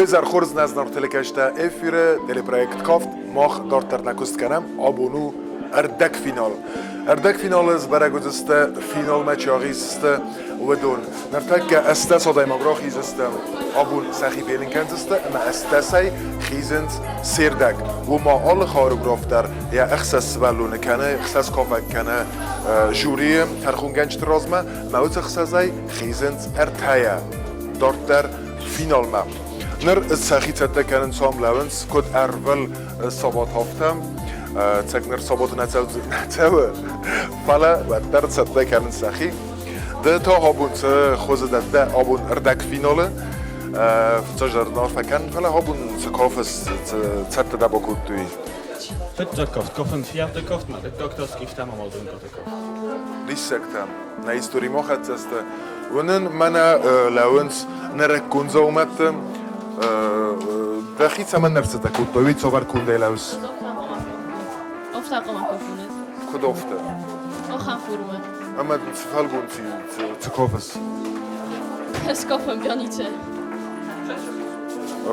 بزر خورز نزنار تلکشته افیر تلپروект کافت ماخ دارتر نکست کنم آبونو Æрдږ فینال Æрдږ فینال از برگزست فینال مچاقیست و دون نرتک استه صدای مگراخیز است آبون سخی بیلین کنست اما استه سی خیزند سیردگ و ما آل خارگراف در یا اخصاص ولونه کنه اخصاص کافک کنه جوری ترخون گنج ترازمه موت اخصاصی خیزند ارتایا دارت در فینال ما نر سخی تده کنن سام لونس کد اول صبات هفتم تکنر صبات نتوه فلا و در تده کنن سخی ده تا هابون خوز ده آبون Æрдږ فیناله تجار نافکن فلا هابون کافس تده ده باکود توی Ærдږ کافت کافن فیات کافت ما دکتر سکیفتم هم آدم کافت لیسکتم نه هیستوری ما خط است ونن من لونس نرکون زومتم دخیت من نفس تکود توی صبر کنده لوس افتا قام کافونه کد افته آخر فرمه اما فالگون تی کافس اسکافم بیانیچه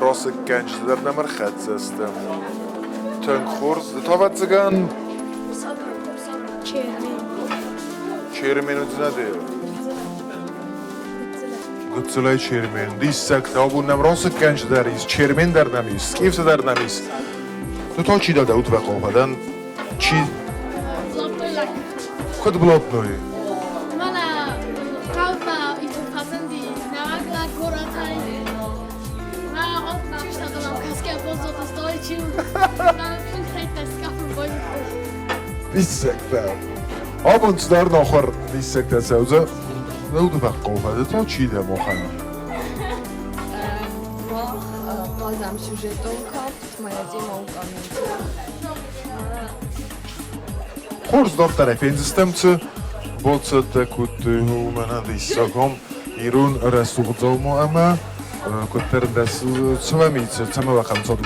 راست گنج در نمر خط است تنگ خورز تا وقت زگان چهرمین نده گتسلای چهرمین دیسک آبون نم راست گنج دریست چهرمین در نمیست کیفت در نمیست تو تا چی داده اوت و خوابدن چی کد بلاد نوی من قوما ایتو پسندی نوگلا کوراتای من آب چیش ندارم کسکه بازو تستای چیو من خیلی تسکافم باید دیسک آبون در ناخور دیسک در سوزه نود و خوابده تا چی ده مخنم بازم سюжетом کافت моя тема указана. خورز دار طرفین زستم چه با چه تکوت من دیساگم ایرون رسول زوم اما کتر دست چه میشه چه موقعم صدو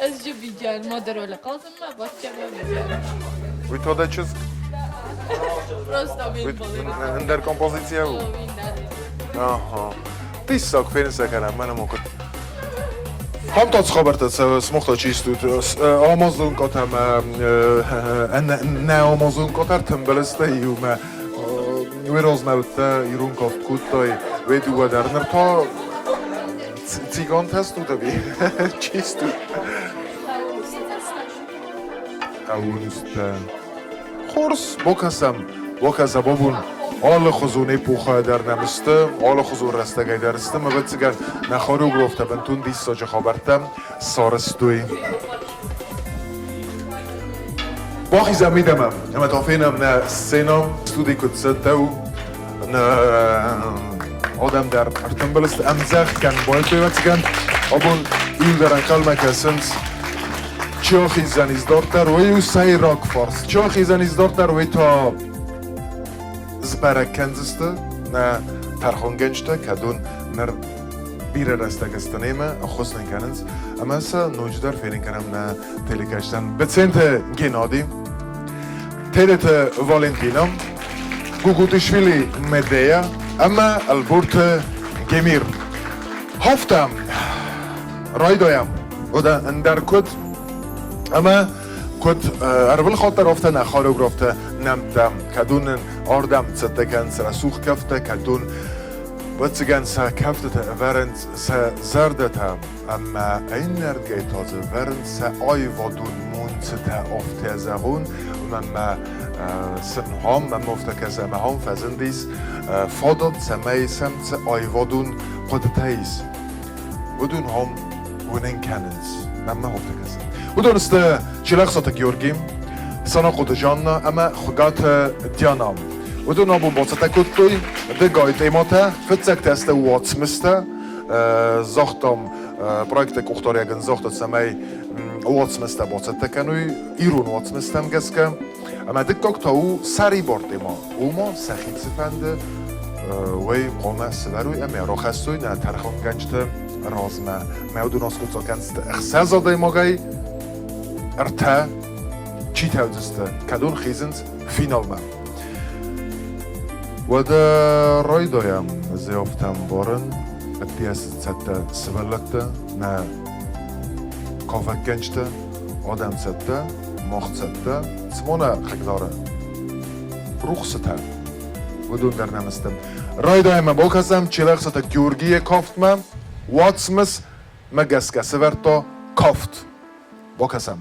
از جو بیجان مادر ولی قاسم ما باید که بیجان وی تا ده چیز راستا بین باید در کمپوزیسیه او آها دیساگ فین سکنم منم کت هم تا خبرت سمخت چیست آمازون کاتم نه آمازون کاتر تنبلسته ایوم وی راز نبوده ایرون کافت کود تای وی دو درنر تا تیگان تست تو بی چیست تو قوونست خورس بکسم بابون آل خزونه پوخه در نمسته آل خزون رستگی درسته مبت سگن نخارو گرفته بنتون دیست ساجه خبرتم سارستوی باخی زمیدمم اما تافینم نه سینام استودی کدست دو نه آدم در ارتن بلست امزخ کن باید بیوت سگن آبون ایل در انقل مکسنس چاخی زنیز دارتر وی او سای راک فارس چاخی زنیز دارتر وی تا زبرک کنزسته نه ترخون گنجته کدون نر بیره رسته گستنیمه خوست نکننز اما اسا نوجدار فیرین کنم نه تلیکشتن بسنت گنادی تیدت والنتینم گوگوتشویلی مدیا اما البورت گمیر هفتم رای دایم و در کد اما کد اول خاطر افته نخارو گرفته نمتم کدون آردم تدگن سر سوخ کفته کدون بتگن سر کفته ورند سر زردتم اما این نردگی تازه ورند سر آی ودون مونت تا افته زهون من سنهام من مفته کسه مهام فزندیس فادد سمیسم سر آی ودون قدتاییس ودون هم ونن کننز من مفته کسه ودونسته چلاق ساته گیورگیم سانا قد جاننا اما خگات دیانام ودون آبون باعثت کتوی دگایت ایماته فتسک تسته واتسمسته زاختم проект کختاری اگن زاخت سمی واتسمسته باعثت کنوی ایرون واتسمستم گسکم اما دکاک تا او سری بارده او ما سخیم سفنده وی قومه سوروی اما را خستوی نه ترخون گنجته رازمه میودون آسکوت ساکنسته اخسه زاده ماگای ارته چی تودسته کدون خیزند فینال من و در رای دایم زیافتم بارن Bittiyasitsatda sivillikda, na kofakkanchda, odamsatda, moqsatda, simona haqdori. Ruxsata. Budundarnamizda. Roydayma bolkasam, chelaxsata Georgiye kaftma, Watsmis magaska severto kaft. Bolkasam.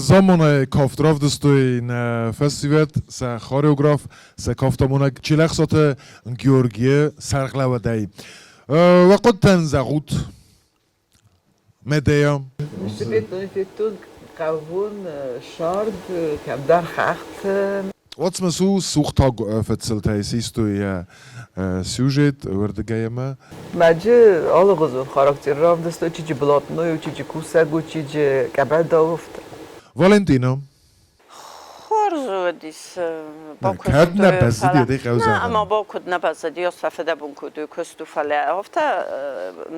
زمان کافت رفته این فستیوال س خاریوگراف س کافتمونه چیلخ سات گیورگی سرقلا و دای وقت تنزغوت مدیا Institutul Kavun Shard kam dar khacht Wat me zo zoekt ook verteld hij is to ja sujet wordt geëma maje alle gezon karakter ram dasto çici blatno yo çici kusagu çici kabadovt Valentino خورزودیس با کد نپذیری دیگه اوزا نه اما با کد نپذیری از ففده بون کدو کستو فله هفته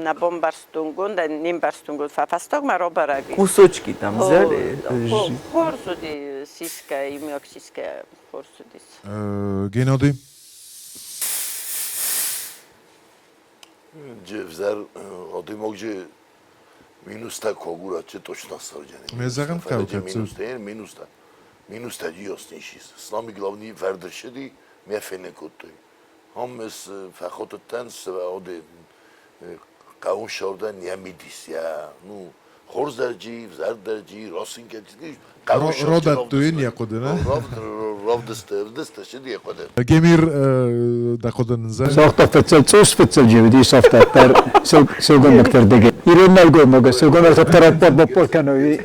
نبام برستونگون در نیم برستونگون ففستاگ مرا برگی kusoçki tam zer خورزودی سیسکه ایمیاک سیسکه خورزودیس Genodi Cevzer odimogje minusta koguraçı toçna sarjani. Mezarım kalkatsı. Minusta diosnişis. Slami glavni verdrşedi mefenekottu. Hammes fakhotten ve ode kavun şordan yemidis ya. Nu Horzerci, Zerderci, Rosinkerci. Rodat duyun ya koduna Rovdeste şimdi yakodu. Gemir da kodunza ساخت فتل توس فتل جودي ساخت تر سوغن دكتور دگه ایران نلگو مگه سوغن دكتور تر بپر کنوی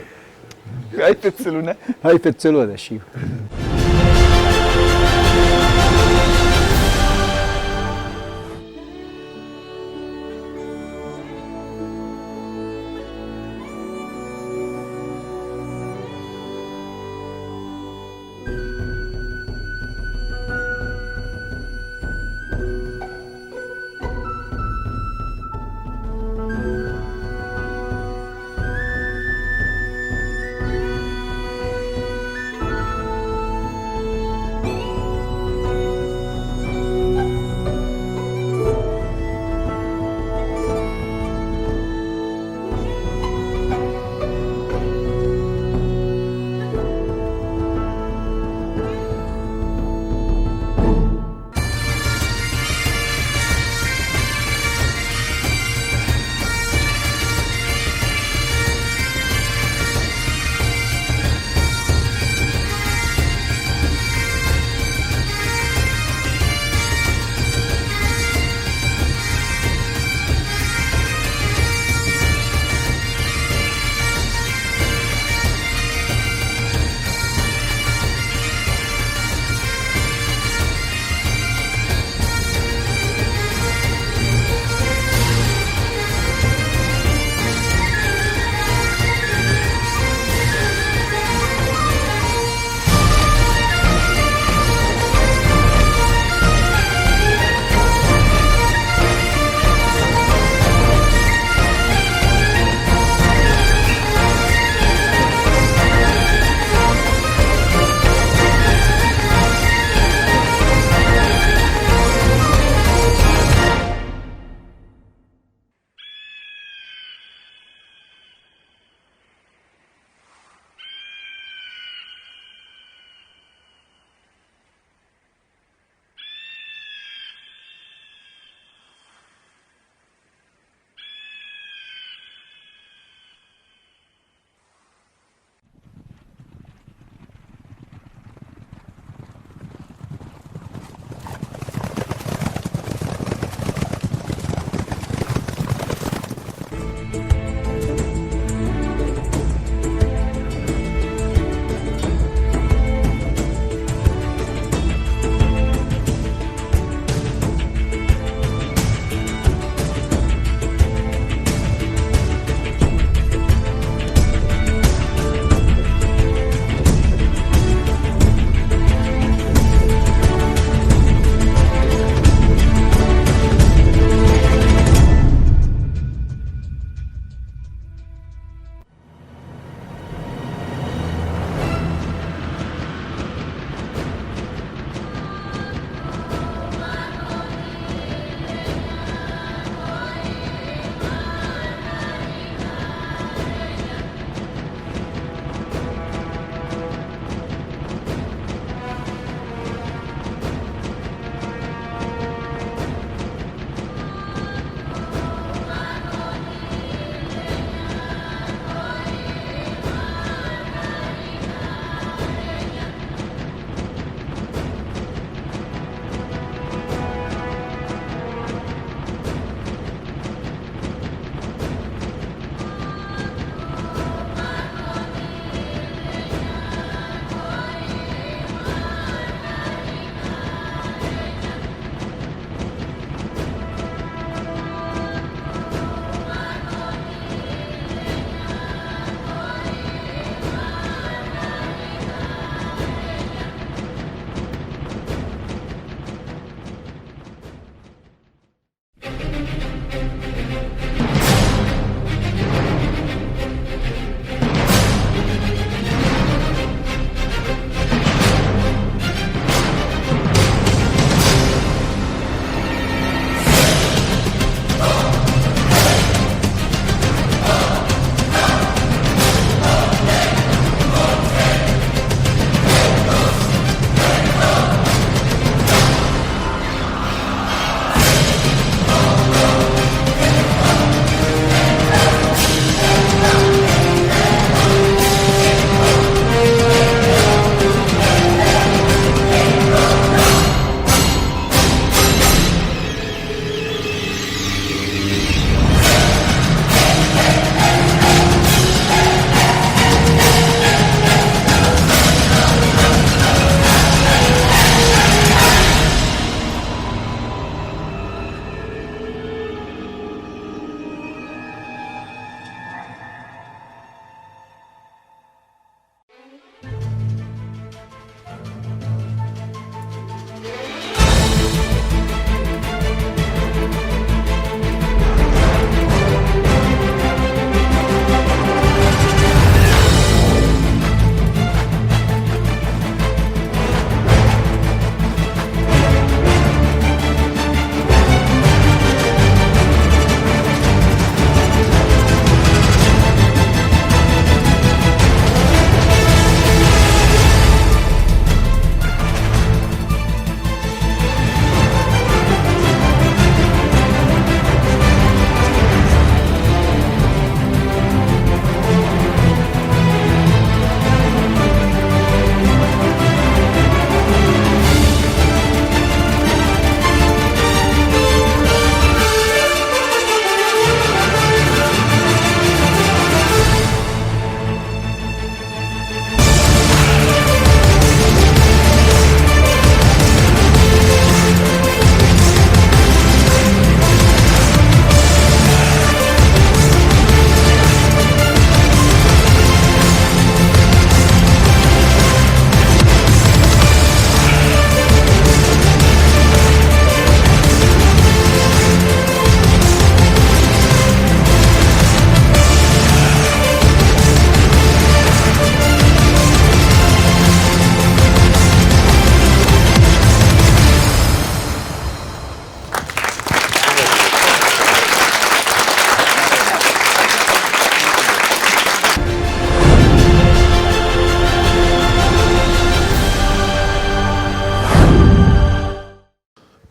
ay petseluna های فتل ودا شیو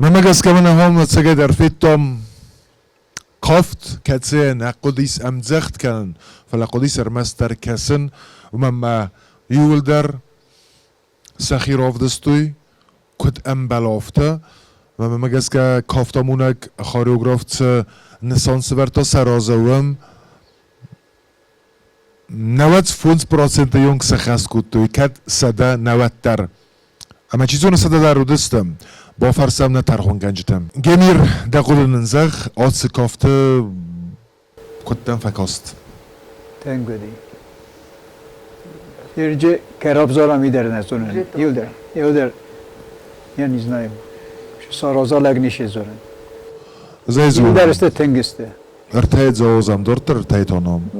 ممگس که من هم سعی در فیتم کافت کسی نقدیس امزخت کن فلقدیس رمستر کسن و من یول در سخیر آفدستوی کد ام بلافته و ممگس که کافتمونک خاریوگرافت نسانس ورتا سرازوام 95% یونگ سخست کتوی کد سده 90 در اما چیزون سده در رو دستم با فرسم نترخون گنجتم گمیر دقل ننزخ آتس کافته کتن فکاست تنگودی یرجه کراب زارا میدارن از اونن یودر یعنی znaju سارازا لگنیشه زارن زیزون درسته تنگسته ارتاید زوزم دورتر ارتاید آنام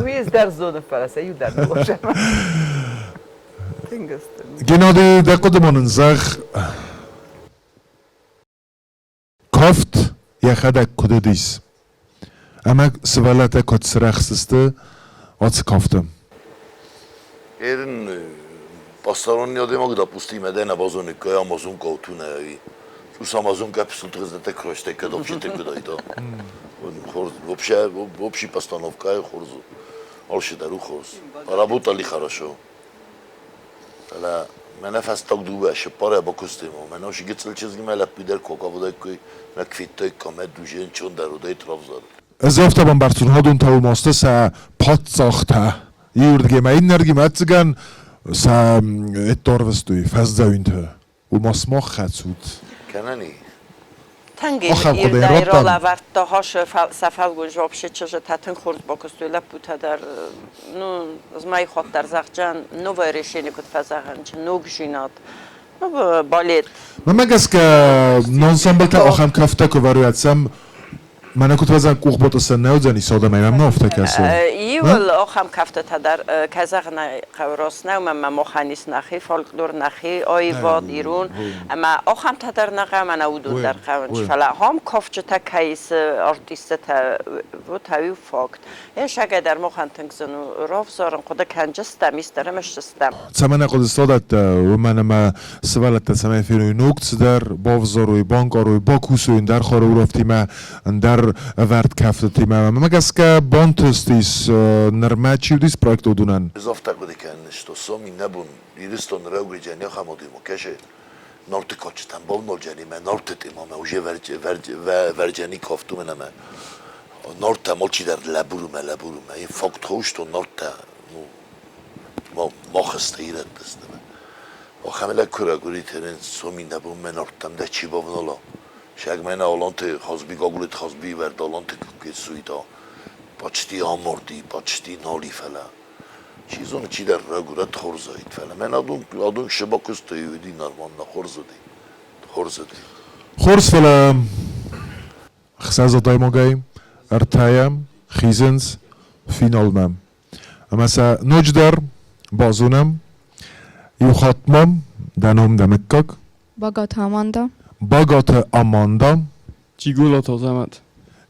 ویز در زون فرسه یو در باشم گنادی دقل مننزخ کافت یخدک کده دیس اما سوالت کد سرخسته آتس کافتم Ерен посторонние демок допустим една базоника Амазон каутуна и с Амазон капсул трезете кроште когда вообще ты куда это вообще постановка и хорзу алше дару хорз работали хорошо لا ما نفس تاك دوبه شپاره با کستیمو من اوش گیتسل چیزی مال پیدر کوکا بوده که نکفیتای کامد دوجین چون در روده ترابزار ازافتا بام برسون هادون تاو ماسته سا پات ساخته یوردگی ما این نرگی ماتزگان سا اتورفستوی فزداوینته و ماسماخ خدسود کننی تنگی ایرده را ورد هاش سفر گوش وابشه چه تاتن خورد با کستوله بوده در نو از مای خود در زخجان نو ویرشینی کد فزاهن چه نو گشینات نو بالید من مگس که نانسامبل تا آخام کافته که وریاتسم من اکوت وزن کوخ بوده سن نوزنی ساده میم نافته کسی ایول آخام کافته تا در کزاق نقراس نو من مخانیس نخی فولکلور نخی آیواد ایرون اما آخام تا در نقا من اودو در قوانش فلا هم کافچه تا کیس آرتیست تا و تاوی فاکت ایش اگه در مخان تنگزنو راف زارن خدا کنجستم ایسترمش استم سمن اقود استادت و من ما سوالت سمن فیروی نوکت در بافزاروی بانکاروی باکوسوی در خارو رفتی ما در ورد کافته ما مگس که بانتستیس نرمه چیودیس پرویکت ودونن اضافه کردی کنش تو سامی نبون ایرستون راوی جنی خامودی مکشه نورت کاچتن با نور جنی من نورت تیمام اوجه ورجنی کافتو منم نورت مالچی در لبورم این فاکت خوش تو نورت ما خسته ایرد دستم و خمله کراگوری ترین سامی نبون من نورتم ده چی بابنالا شاید من آلانت خازبی گاگولت خازبی ورد آلانت که سویدا پاچتی آمردی پاچتی نالی فلا چیزون چی در رگورت خورزایید فلا من آدون شبا کستایودی نرمان خورزدی خورز فلا خساز دایموگایم ارتایم خیزنز فینال مم اما سا نوجدار بازونم یو خاتمم دنوم دمکک Багат Аманда. باگات آماندا جیگولات آزمت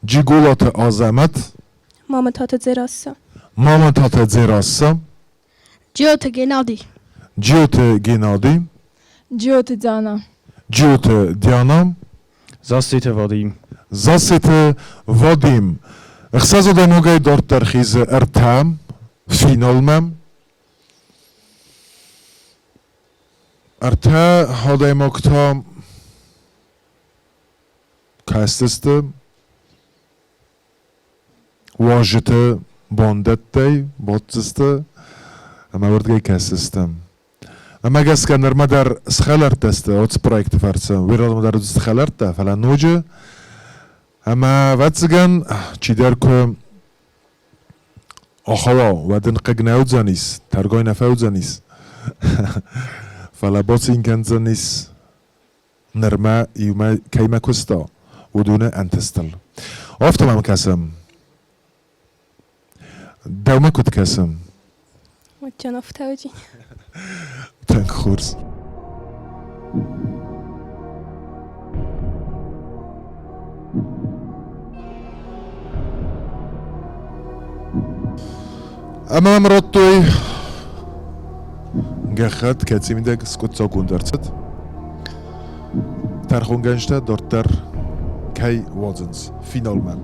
جیگولات آزمت مامتات زراسا مامتات زراسا جوت گنادی جوت گنادی Джиот Дзана. جوت دیانا زاسیت وادیم زاسیت وادیم اخساز دایموگای دارت ترخیز ارتام فینالمم ارتا هادایموکتا کاستسته واجته باندته باتسته اما وردگی کاستستم اما گس که نرمه در سخالرت است اوتس پرویکت فرسه ویرالم در سخالرت فلا نوجه اما واتسگن چی در که آخوا و دنقگ نودزانیس ترگای نفودزانیس فلا باس این کنزانیس نرمه یوم کیما کستا ودونه انتستل آفتم کسم دوما کد کسم What نفتوجی تنگ خورز اما مرات توی گخت کسی میده سکوت ساکون درست تا tarxonganishda dortar kay wozens finalman.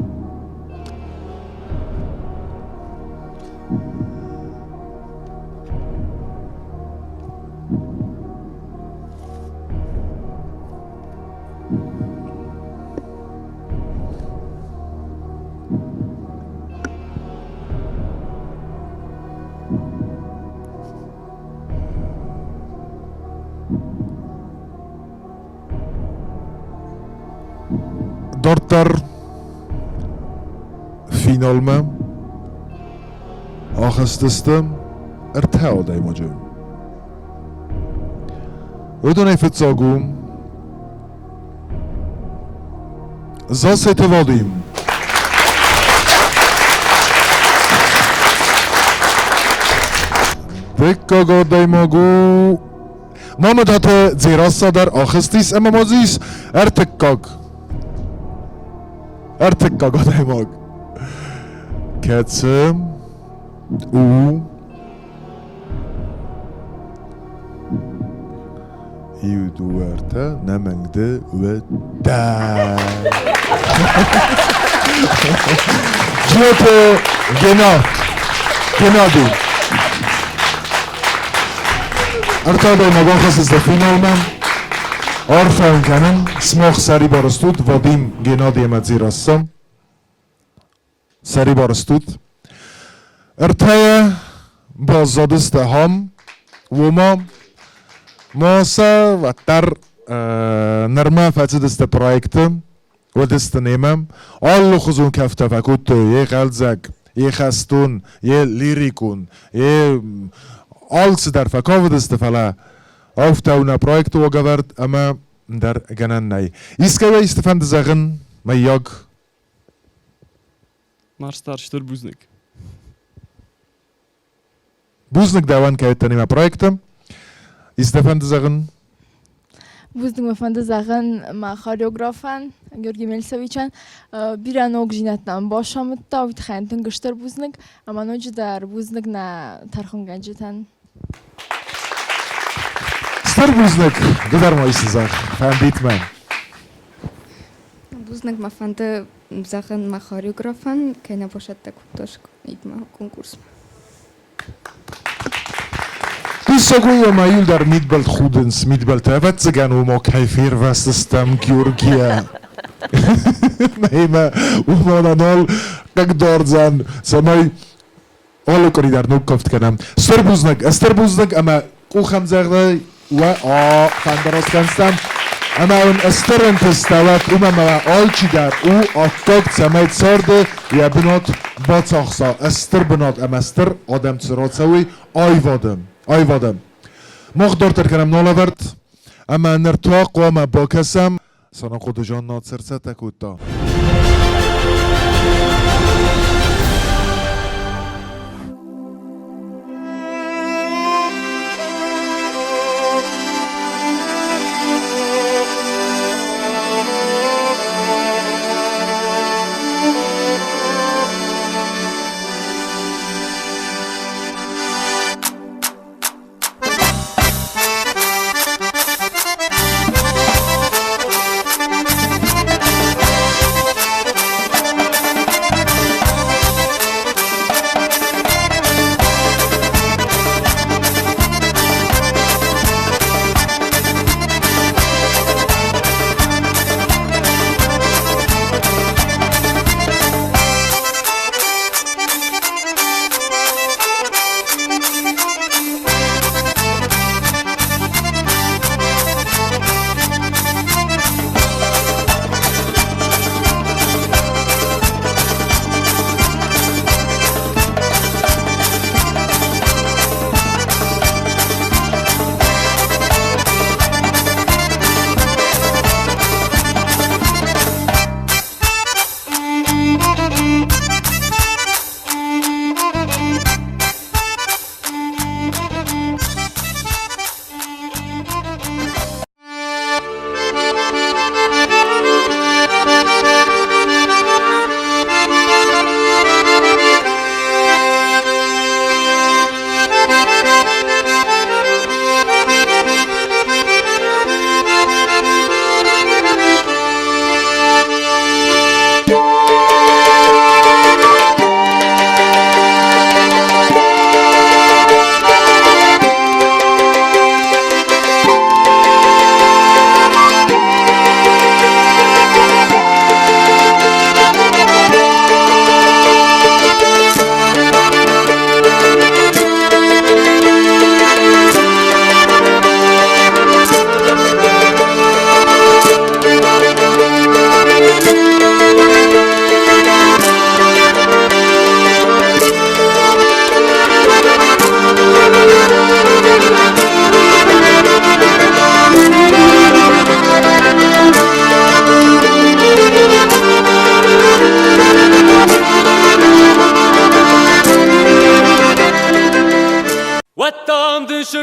Dortar finalma ahastastam ertaoday mojum. Udonay fitsagum zasete vodim. Bekkagoday mogu Mamatate zirassadar ahastis amamazis ertekkag. Ærдõg odaymag. Kätsem u Iuduerta nämengde ve da. Jöte genadi. Ærдõg odaymag finalman. Orfan kanım, smoq sari barastut, Vadim Genadiy Madzirassam. Sari barastut. Ertaya bazadist ham, voma masa ve tar nırma fatidist proyektim, ودست nemam. Allu khuzun kafta fakuttu, ye Ærдõg, ye khastun, ye lirikun, ye alsidar fakovdist fala. Auftauna Projekte ogavert, ama der ganannay. Iskawa istefan te zeggen, maar jag. Maar star Buznik. Buznik dawan kayıt tanıma projekte. İstefan te zeggen. Buznik me van de zeggen, maar choreografen, Georgi Melseviçen, bir an og jinattan başamıtta, vitxentun gıştır Buznik, ama nocu der Buznik na tarxun gancıtan. Buznik, gedar mı istizar? Fanditmen. Buznik ma fante zagen ma choreografen, keine poszedł ktoś idma konkurs. Bisogui ma Yuldar midbalt khudens, midbalt evet ziganu mo kayfir vastistam Georgia. Meyma umananol как dordzan, samay olu koridar nukkoft kanam. Buznik ama uxam zagda و فندراست کنستم اما اون استرن تستوت ما آلچی در او آتاک سمایت سارده یا بنات با تاخصا استر بنات اما استر آدم تسرات سوی آیوادم مقدار ترکنم نالاورد اما نرتاق و اما با کسم سانا خود جان ناتسرسه تکوتا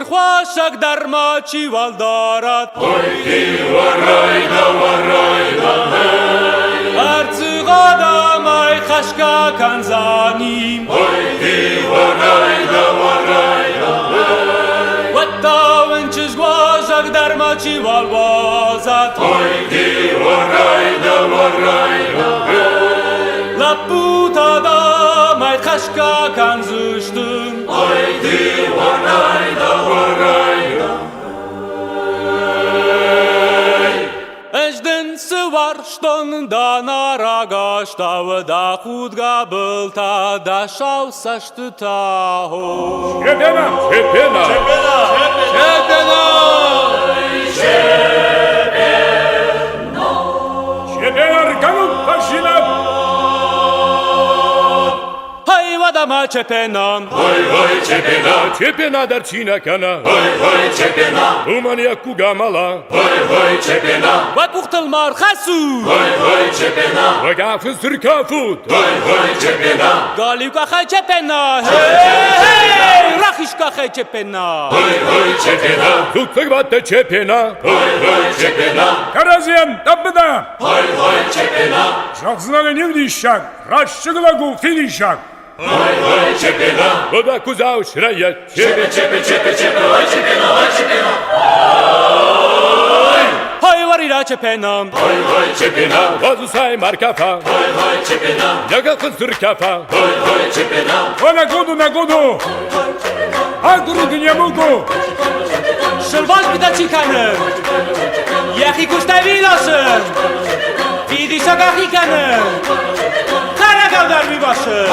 Ир хвашак дармачи валдарат Ойди варайда Арцыгада май хашка канзаним Ойди варайда Ваттавынчыз гважак дармачи валвазат Ойди варайда Лапутада май хашка канзыштын Ойди варайда Эжден сывар штонда нарага штавы да худга былта да шау сашты тахо Чепена арканут пашинап Hayvadama çepenam Ой чепена дарчина кана Ой чепена Умания кугамала Ой чепена Vakuktal marhasu Ой чепена Вагафын сыркафут Ой чепена Galivka khay çepena Hey Rakhishka khay çepena Ой чепена Tutsak batta чепена Ой чепена Каразиан таббыда Ой чепена Жақсыналы невдишак Рашчыгылагу финишак Ой чепена Вода кузау шрая Чепе Ой чепена Hayvarira çepenam Ой чепена Вазусай маркафа Ой чепена Ягахын сыркафа Ой чепена На году Агруды не могу Şırvaz bir de çıkanım Yahi kustavilasın Vidi sakahikanım Kara kavdar bir başı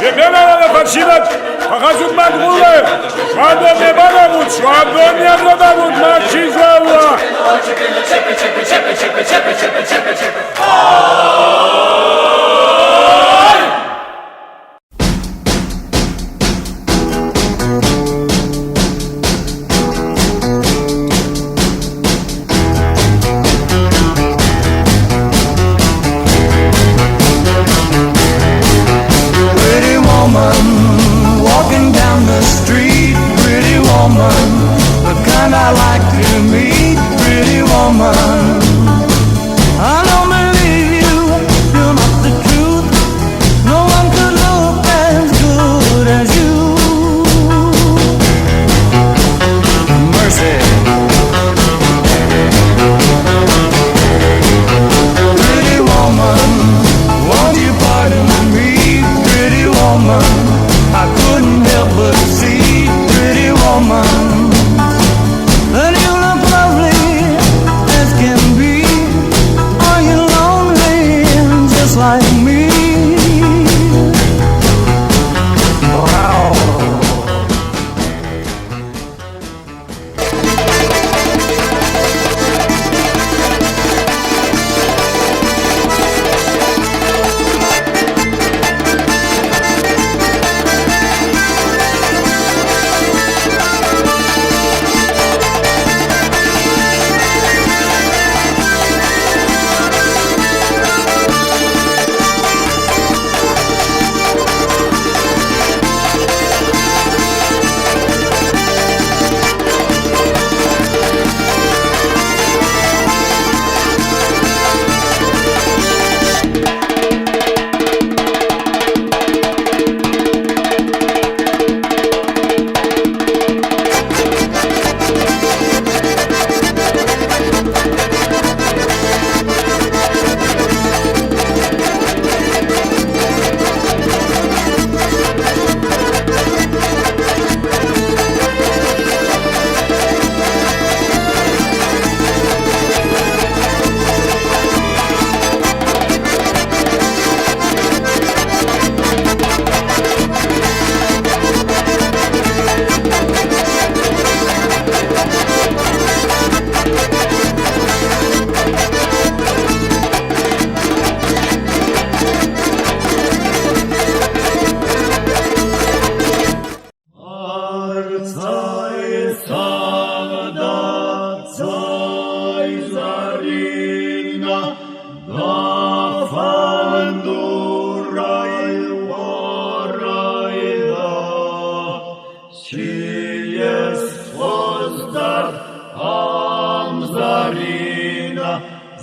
Чепена надо подсчитать Показывают магулы Швабон не банамут Швабон не банамут Мачи заула Walking down the street, pretty woman, the kind I like to meet, pretty woman. I don't believe you, you're not the truth. No one could look as good as you. Mercy. Pretty woman, won't you pardon me, pretty woman? I couldn't help but see, pretty woman, that you look lovely as can be. Are you lonely just like me? Wow.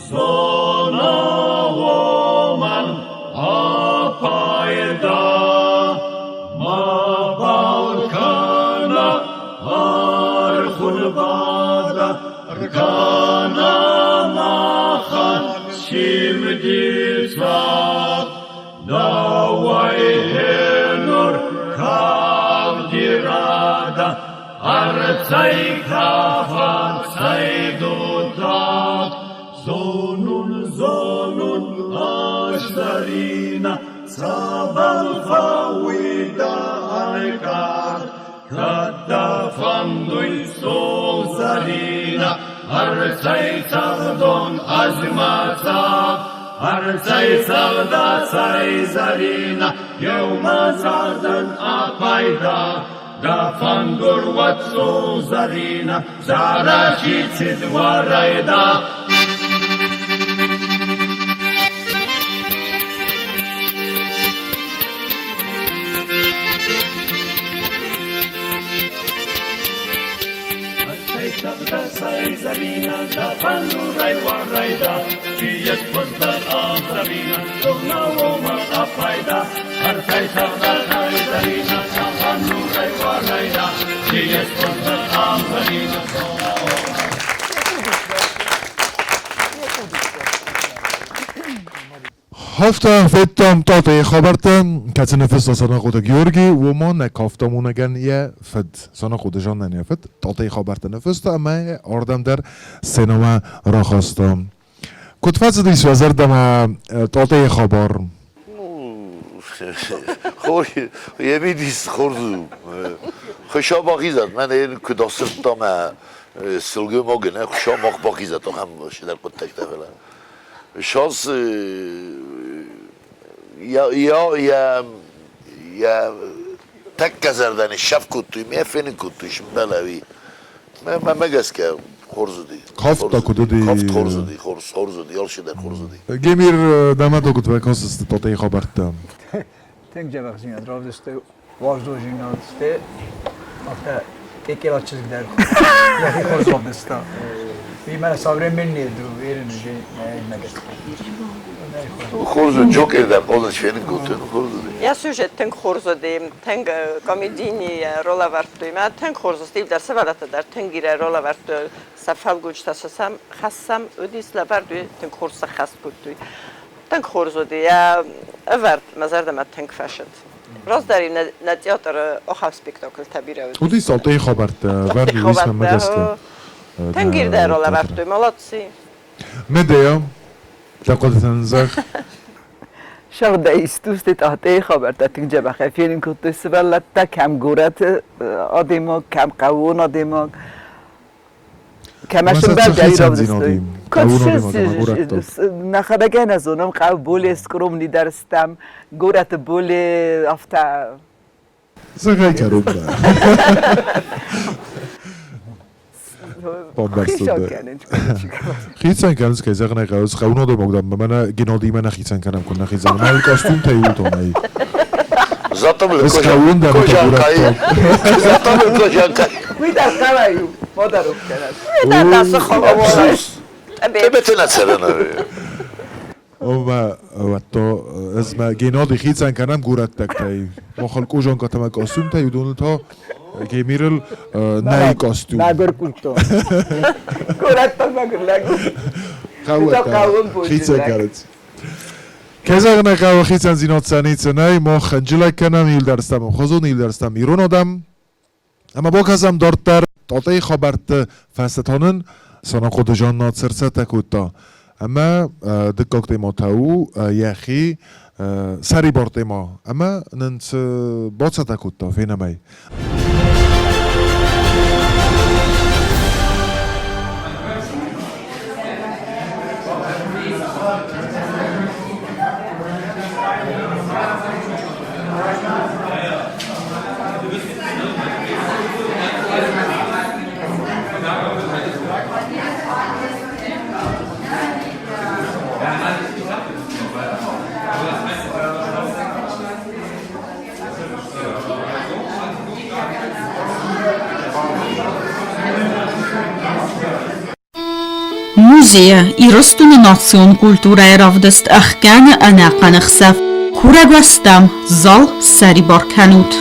Sonaoman apayda ma balkana arkhulbada arkana mahan şimdi sat davai henur kavdirada artsay kafan saydutat zonun ashtarina sabal fawida aykar kadafandui sozarina artsay savdon azmatsat artsay savda sayzarina yevmazadan apayda gafandur vatso zarina zarashitsit varayda Zarina, da pandurai warayda, chiyas pustar Zarina, dona oma apayda, arkai savda Zarina, da pandurai warayda, chiyas pustar Zarina, dona oma. Hafta fettam tatai khabartan katsnefes sana quda Georgi و ما نکافتمونگن یه فد sana quda جان نه فد tatai khabartan nefesta ama ordam در سینما را خواستم کتفت دیس وزر دم tatai خبر خوری یه میدیس خوردو خوشا باقی زد من این کداست دام سلگو مگنه خوشا باقی زد تو هم باشه در قد تک دفعه شانس یا تک زردن شب کتوی میفینی کتویش بلوی من مگس که خورزودی کافت تا کدودی کافت خورزودی یالشی در خورزودی گمیر داماد کت بکاست tatai خبرتم Tänk jag verkligen att det stod var då gymnasiet efter ekela çizgiler. Jag fick kolla på det. Vi menar savre men nedro är det nu mega. خورزو جوکر در قولش فینی کتوی خورزودی Я сюжеттен хорзодим, тен комедийни рола вартуим, тен хорзостив дар севалата дар тен гире рола варту сафал гучтасасам хассам удис лаварту тен хорса хас кутуй. Тен хорзоди я аварт мазардам тен фашет. Роз дарим на театр охав спектакль табира. Удис tatai خبرت ورد اسم مگست Тен гирде рола варту, молодцы. مدیا لقد تنزخ شغل ایستوست تحته خبر تاتین جبه خفیرین کتوی سوالت تا کم گورت آدیما کم قوون آدیما کمشون بر دایی را بدستوی کتشیز نخدگه نزونم قبول اسکروم نیدرستم گورت بول افتا زغای کرد خیتن کنز که زغنه قوز قونا دو مقدم من گنادی من خیتن کنم کن نخیزن من کاستوم تایو تو نایی زاتم قوون دم کجانکایی زاتم کجانکایی میدر قوایو مادرو کنند میدر دست خواه تبتنا سرنا و تو از ما گنادی خیتن کنم گورت تک تایی ما خال کجان کتم کاستوم تایو دون تا که میرل نای کاستوم نگر کلتو گورت تا نگر لگو قوون خیتن کرد کزاغ نقاو خیتن زینات سنیت نای ما خنجلک کنم ایل درستم خزون ایل درستم ایرون آدم اما با کسم دارتر tatai خبرت فستانن سنا خود جان ناتسرسه تکوتا اما دکاک دیما تاو یخی سری بار دیما اما ننس باچه تکوتا فینمای Muzea i rostun nation kultura ravdest achgan anaqanxsaf kuragostam zal sari barkanut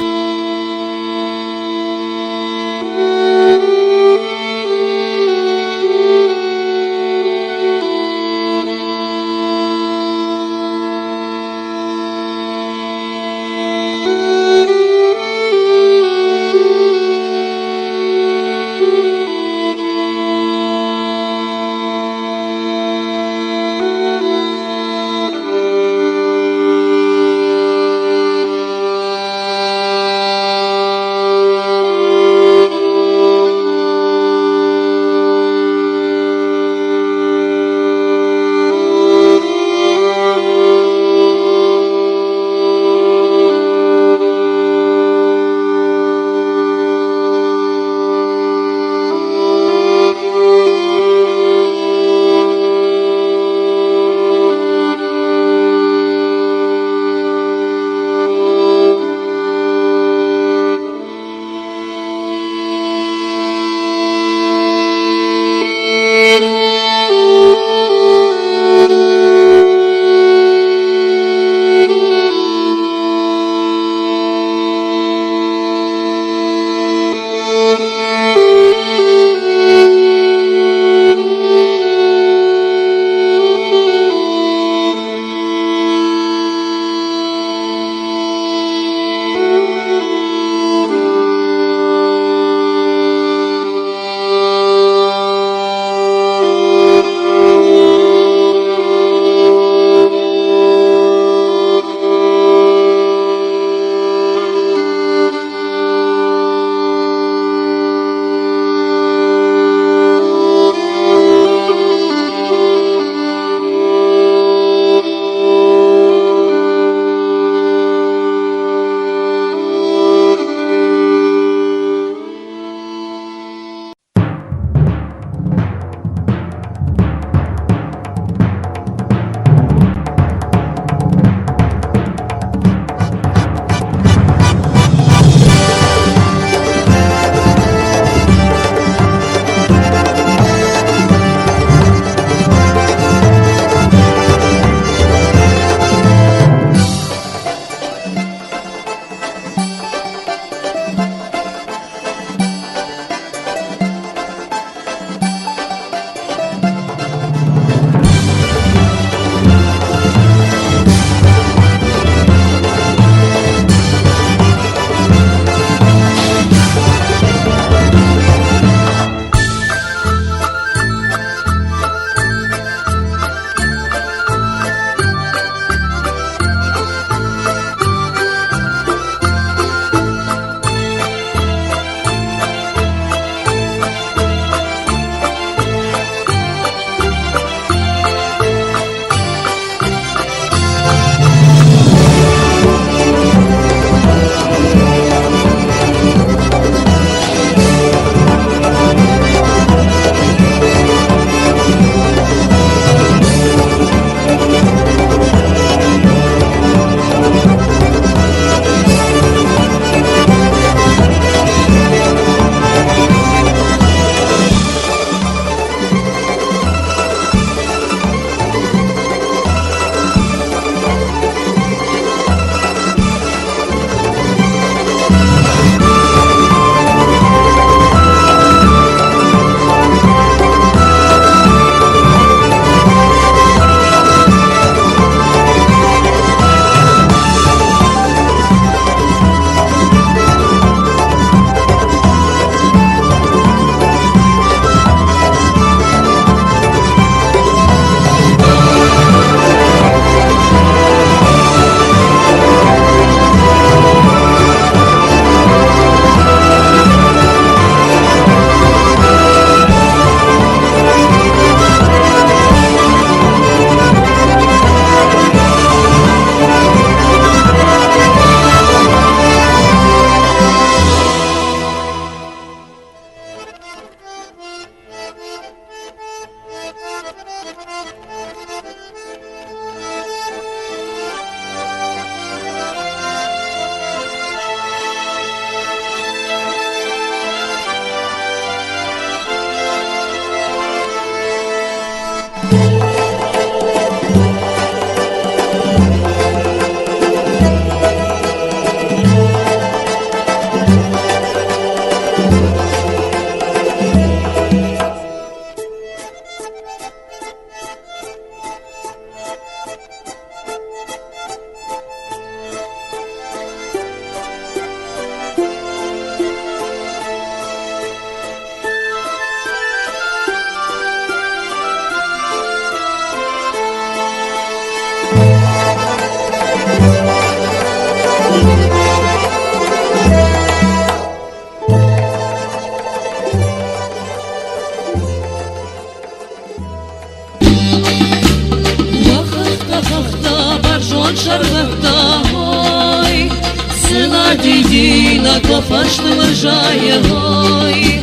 فشت ورجاي هاي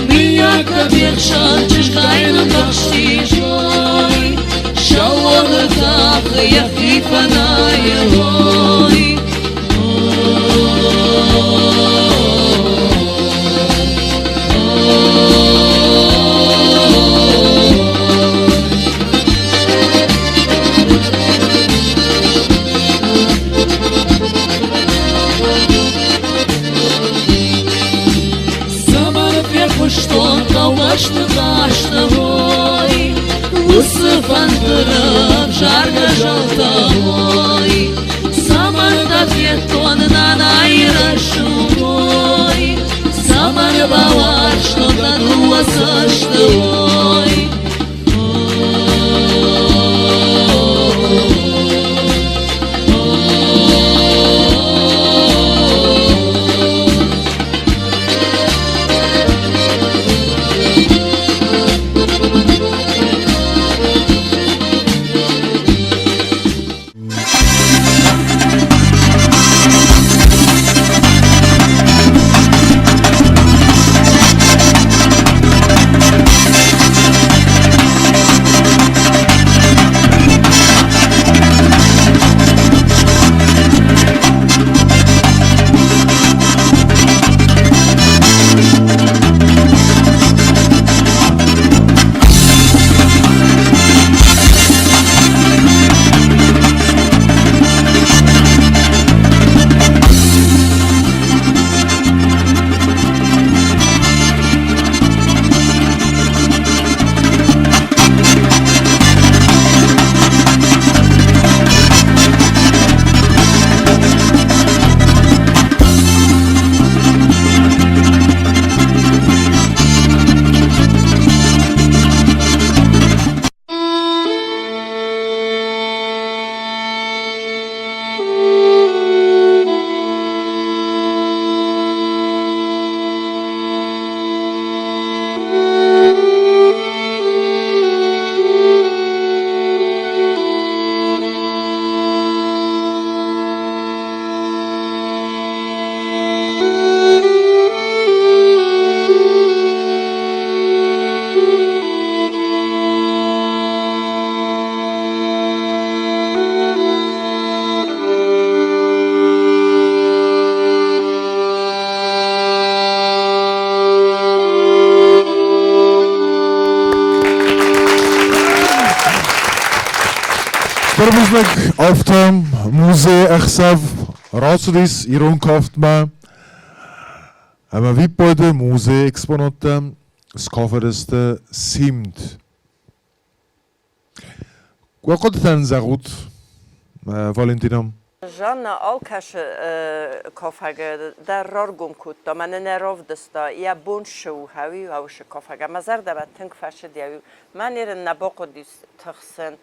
مياك بيخشان تشغاين بخشي جاي شوال ثاق يخي فناي هاي Усыпандырып жарғы жалтауай Саманда фетон нанайрашуай Саманы балар что-то дуасаштуай Terwijl auf dem Museum Echsav Ratsudis Iron Kaftma ama vipojde muzeje eksponate skafareste simt. Quaqad tanzagut Valentina. Жанна алкаш кофага در رارگم کود تا من نراف دستا یا بون شو هاوی هاوش کوفاگا مزار دبا تنگ فشه دیو من ایر نباق دیس تخسن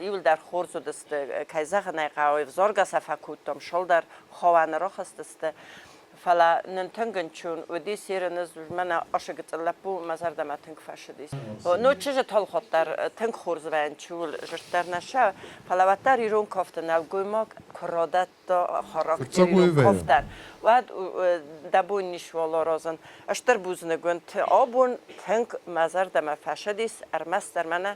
یول در خورزو دست کایزاق نایقاوی زارگا صفا کود تام شل در خوان راخ است فلا ننتنگن چون و دیس ایرنز من عاشق تلپو مزار دبا تنگ فشه دیس نو چیز تال خود در تنگ خورز وان چول جشتر نشه فلا وتر ایرون کافتن الگویماک کرادت تا خاراکتر ایرون کافتن و دبون نیشوالا رازن اشتر بوزنگون ت آبون تنگ مزار دبا فشه دیس ارمستر منه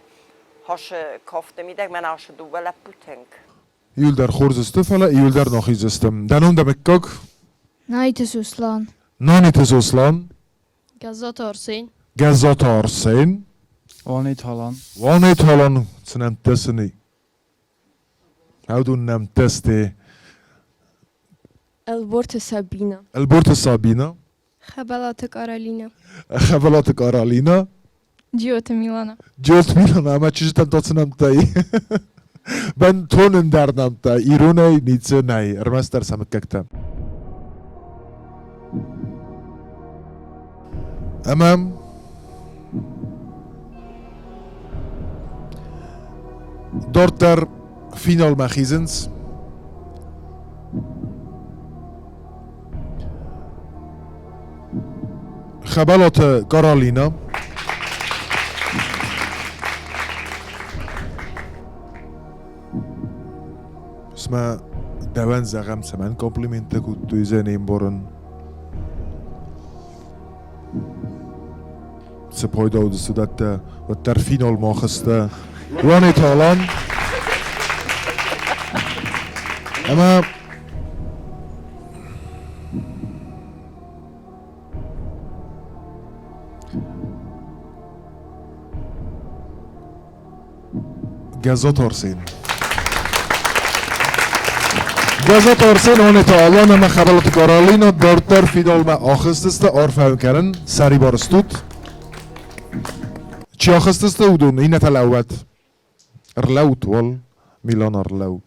هاش کافته میدک من هاش دوباره پوتنگ. یول در خورز است فلا یول در نخیز استم. دنون دمکک. نایت سوسلان. نانیت سوسلان. گازات آرسین. گازات آرسین. وانیت هالان. وانیت هالان سنم تسنی. هودون نم تسته. البورت سابینا. البورت سابینا. خبلات کارالینا. خبلات کارالینا. جیوت میلانا. جیوت میلانا ama çizten tatsınam tay. Ben tonun dernam tay. İronay nitsenay. Ermester samıkkaktam. Amam. Dortar final machizens. خبلات کارالینا. اسمها دوان زغم سمن كومبليمنت كنت زانين بورن se payda oldu sudatta ve der final mahasta Rani Talan ama Gazot Arsen Gazot Arsen Rani Talan ama xabalat Karolina dörtler final ma axıstısta arfam karen sari barstut چی آخستست اودون اینه تلوت ارلوت وال میلان ارلو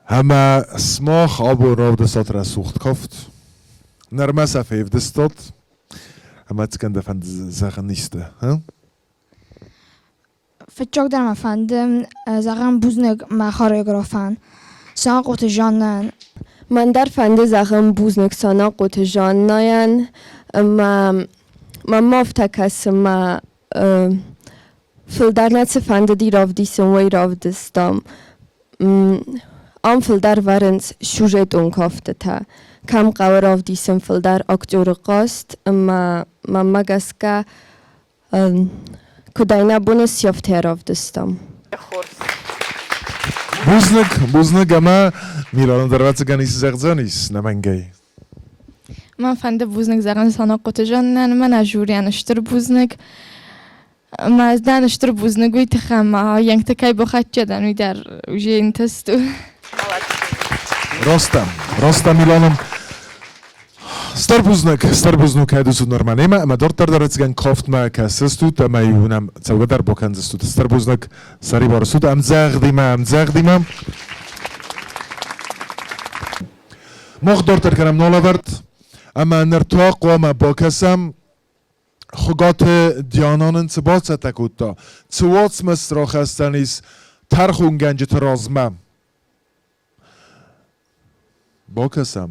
همه سماخ آب و راب دستات را سوخت کافت نرمه سفیف دستات همه تکن دفن زخن نیسته فچاک در مفندم زخن بوزنگ مخارگرافن سان قوت جانن من در فنده زخم بوزنگ سانا قوت جانن ما مافتکس ما فلدر نت فنده دی راو دیسم وی راو دستم آن فلدر ورنس سوژت اون کافته تا کم قوار راو دیسم فلدر اکتور قاست ما مگس که کداینا بونس یافته راو دستم بوزنگ اما میلان در وقت گنیس زغزانیس نمنگی من فنده بوزنگ زغن سانا قوت جانن من اجوریان اشتر بوزنگ ما از دان اشتر بوزنگ وی تخم ها ینگ تکای بخط جدن وی در وجه این تستو راستم میلانم ستر بوزنگ که دوست نرمانه ما دارتر دارد گن کافت ما کسستود اما یونم چوگه در بکنزستود ستر بوزنگ سری بارسود ام زغدیم مخ دارتر کنم نالاورد اما نرتاق و اما با کسم خگات دیانان انتباط تکوتا چوات مسترا خستنیس ترخون گنج ترازمه با کسم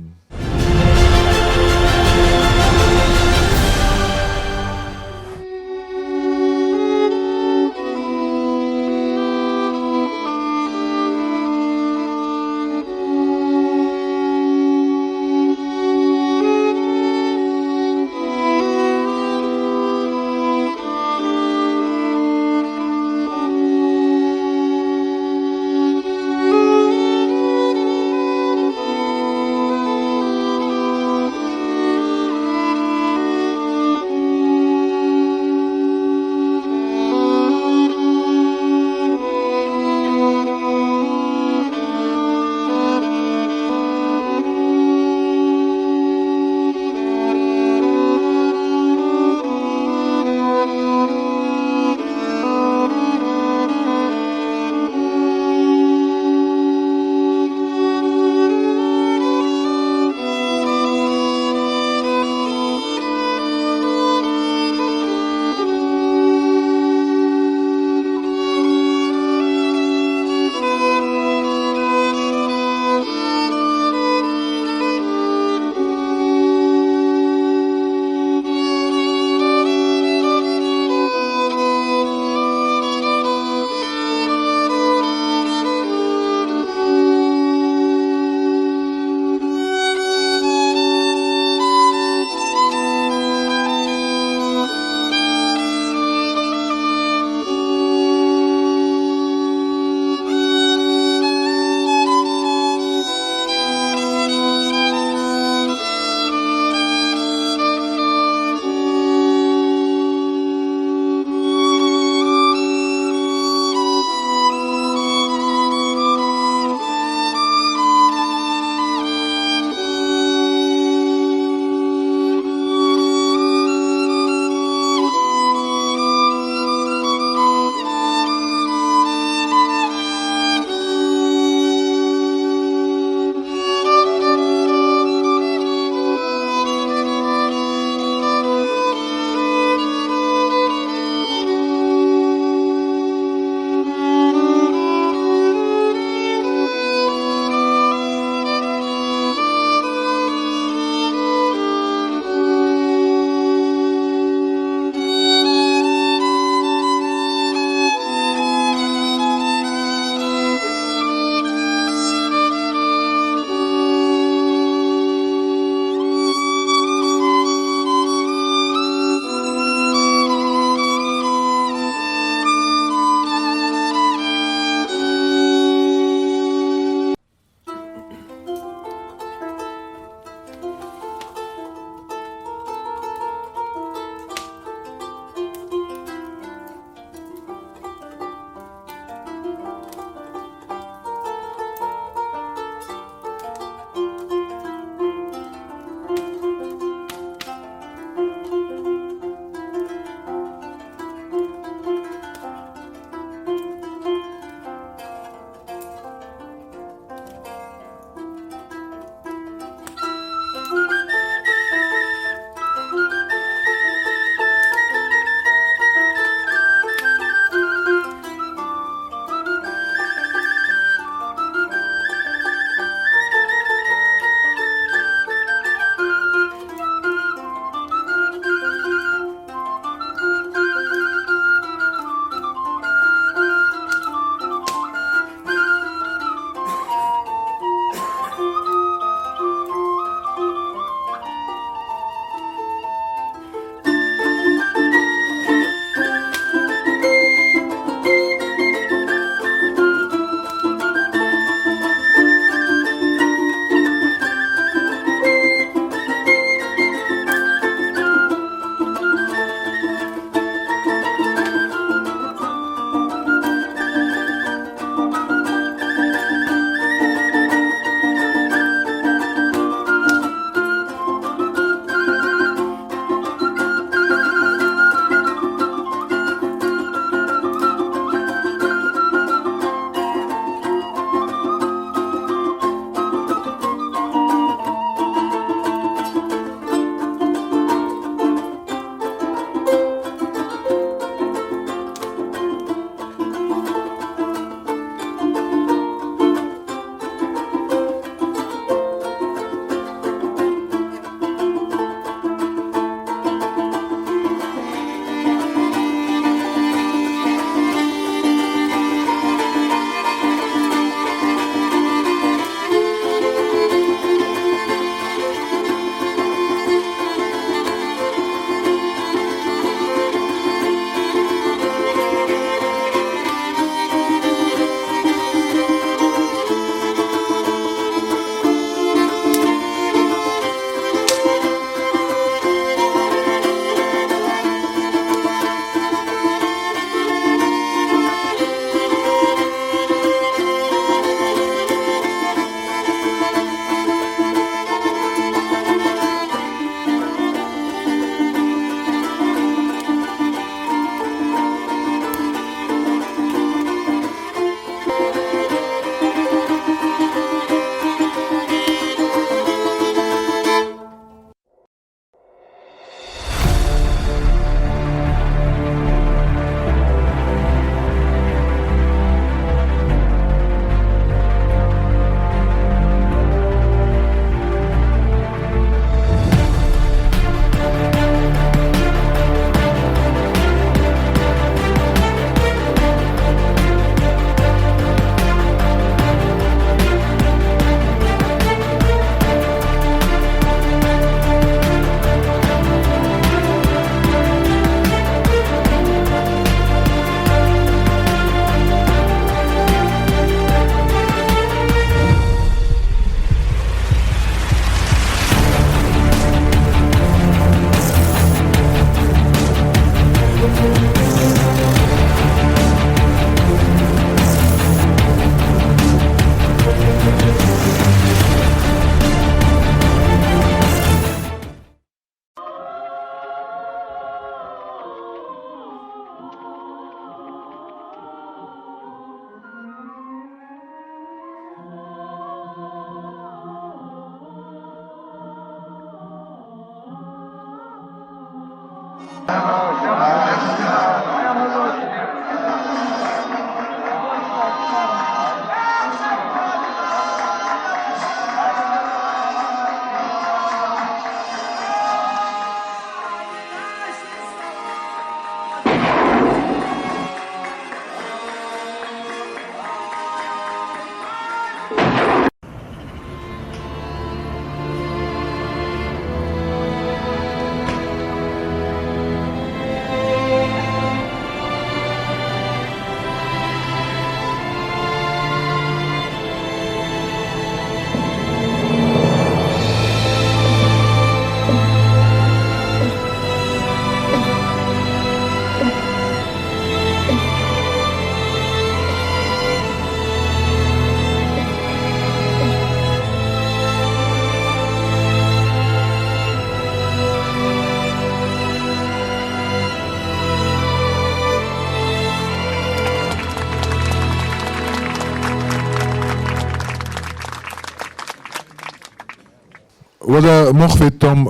ودا مخفتم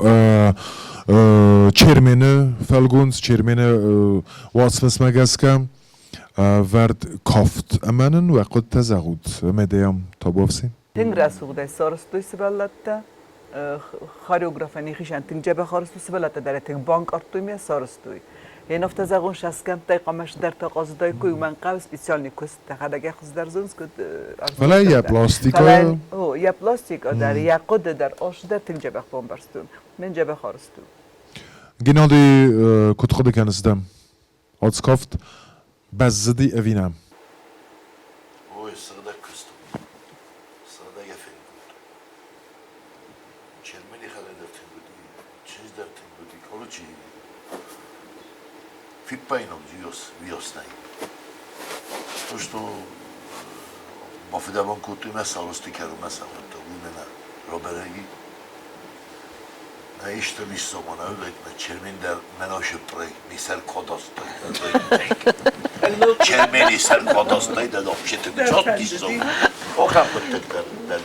چرمنه فلگونز چرمنه واسفس مگسکم ورد کافت امانن و قد تزغود مدیم تابوفسی تنگ رسوق ده سارستوی سبلته خاریوگرافی خیشان تنگ جبه خارستو سبلته در تنگ بانک ارتوی می سارستوی این افت زغون شسکم تای قماش در تقاض دای کوی من قبض اسپیسیال نیکوست تخداگه خود در زونس کد ولی یا پلاستیک او یا پلاستیک در یا قد در آش در تنگ جبه خون برستون من جبه خارستو گنادی کد خود کنستم آدس کافت بزدی اوینم اوه سرده کستم سرده گفت چرمنی خاله در تن بودی چیز در تن بودی کارو چی فیپاینم ویوس نی تو شو با فدابان کوتی مثلا استیکارو مثلا تو بودن روبرگی نه işteliş zamanı öyle çermen der menajı prey misal kodastay çermen misal kodastay da dokşete çok disso o kapattık der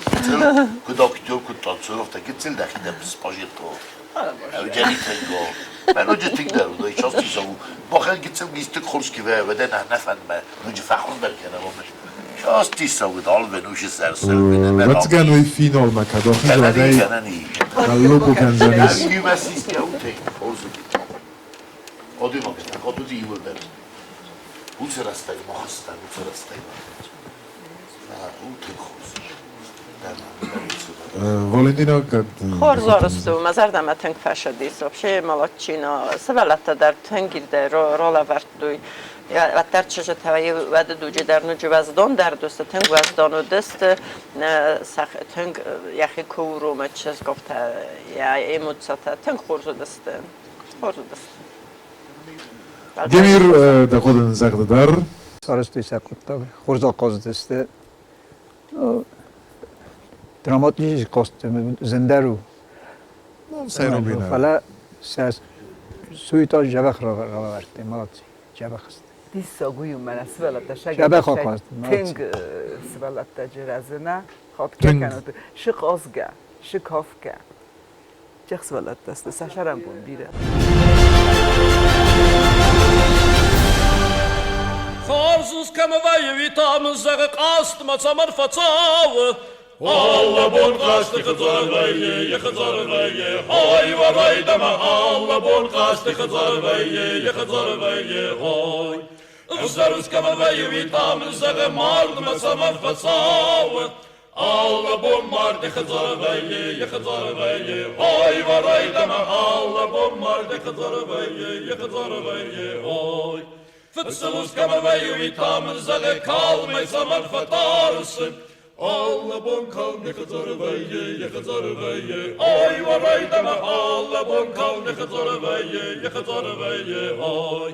kudaktör kutatsörofta gitsil de hidem spajeto evceli tengo ben önce tigder da hiç astısa bakın gitsil gistik kurski ve de nefenme önce fahur belki ama شاستی سوید آل بنوش سرسر وقتی نوی فینال مکدو خیلی جایی کلو بکنزنیز Güvensiz ki o tek olsun. O diyor bak, o da iyi olur. Bu sırastayım, o hastayım, bu sırastayım. O tek olsun. Valentina خورزارستو مزار دم تنگ فشدی صبحی مالچینا سوالات در تنگیر در رولا وردوی یا در چه توی ود دوجی در نجوازدان در دوست تنگ وزدان و دست سخ تنگ یخی کورو مچز گفته یا ایموتسات تنگ خورزو دست Demir de kodun zagdadar. Sarıstı sakutta xurza qazdeste. Dramatik kostüm zenderu. Sayro bina. Fala ses suyta jabak ravarti malatsi jabak. Dissa guyum men svelata jabak qast. Teng svelata jerazna xotke kanot. Shiq ozga, shiq hofka. Chex svelata sta sasharam bun bire. خارزوز کم وی ویتامن زغ قاست مصمر فتاو الله بون قاست خزار وی خزار وی های و رای دم الله بون قاست خزار وی خزار وی های خارزوز کم وی ویتامن زغ مارد مصمر فتاو الله بون مارد خزار وی خزار وی های و رای دم الله بون مارد خزار وی خزار وی های Fıtsılız kamamayı vitamin zağı kalmay zaman fatarsın Allah bon kal ne kadar vayye ya kadar vayye Ay varay deme Allah bon kal ne kadar vayye ya kadar vayye Ay